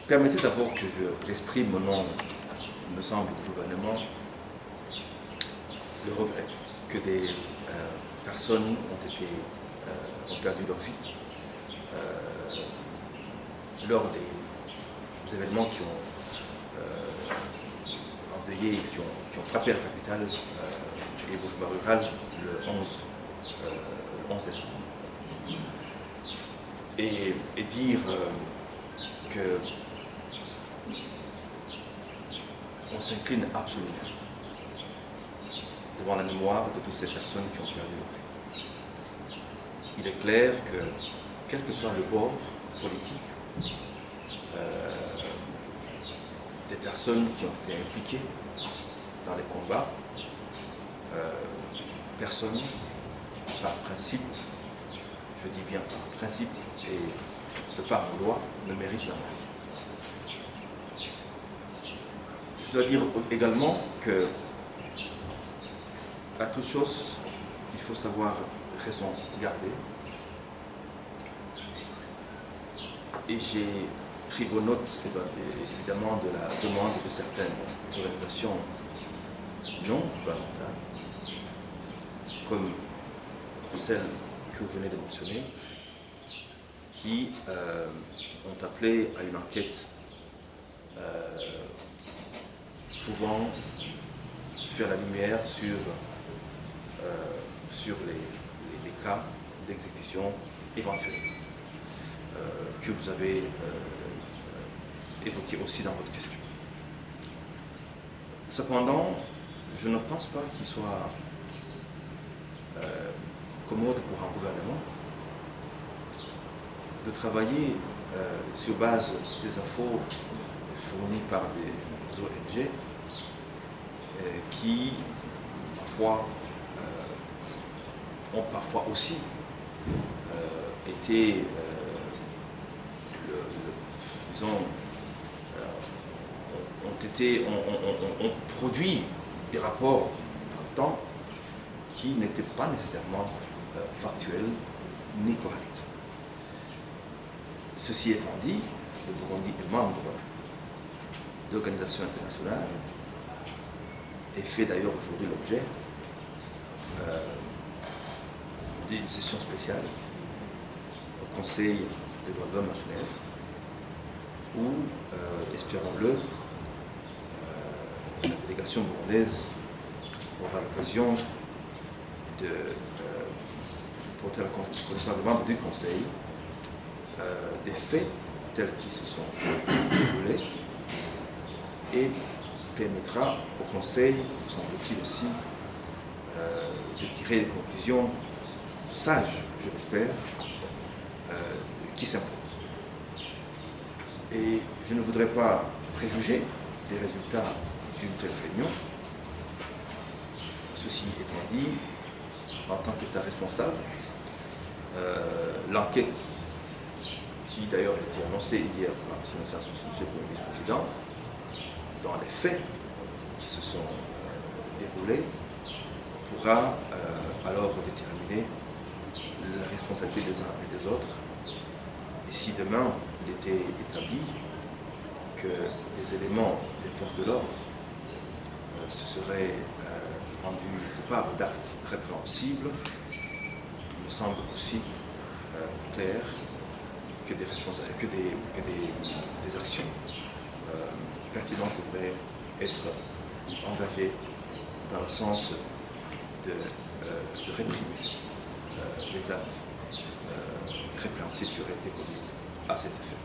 Permettez d'abord que j'exprime au nom, il me semble, du gouvernement, le regret que des personnes ont perdu leur vie lors des événements qui ont endeuillé, qui ont frappé la capitale et Bujumbura rural le 11 décembre. Et dire que on s'incline absolument devant la mémoire de toutes ces personnes qui ont perdu leur vie. Il est clair que, quel que soit le bord politique, des personnes qui ont été impliquées dans les combats, personne, par principe, je dis bien par principe et de par loi, ne mérite la mort. Je dois dire également que, à toute chose, il faut savoir raison garder. Et j'ai pris bonne note, évidemment, de la demande de certaines organisations non gouvernementales, comme celle que vous venez de mentionner, qui ont appelé à une enquête pouvant faire la lumière sur les cas d'exécution éventuels que vous avez évoqués aussi dans votre question. Cependant, je ne pense pas qu'il soit commode pour un gouvernement de travailler sur base des infos fournies par des ONG qui, parfois, ont parfois aussi été, ont produit des rapports dans le temps qui n'étaient pas nécessairement factuels ni corrects. Ceci étant dit, le Burundi est membre d'organisations internationales et fait d'ailleurs aujourd'hui l'objet d'une session spéciale au Conseil des droits de l'homme à Genève où, espérons-le, la délégation burundaise aura l'occasion de porter la connaissance des membres du Conseil des faits tels qu'ils se sont déroulés et permettra au Conseil, semble-t-il aussi, de tirer des conclusions sages, je l'espère, qui s'imposent. Et je ne voudrais pas préjuger des résultats d'une telle réunion. Ceci étant dit, en tant qu'État responsable, l'enquête qui d'ailleurs a été annoncée hier par M. le vice-président, dans les faits qui se sont déroulés, pourra alors déterminer la responsabilité des uns et des autres. Et si demain il était établi que les éléments des forces de l'ordre se seraient rendus coupables d'actes répréhensibles, il me semble aussi clair que des actions pertinentes devraient être engagées dans le sens de réprimer les actes répréhensibles qui auraient été commis à cet effet.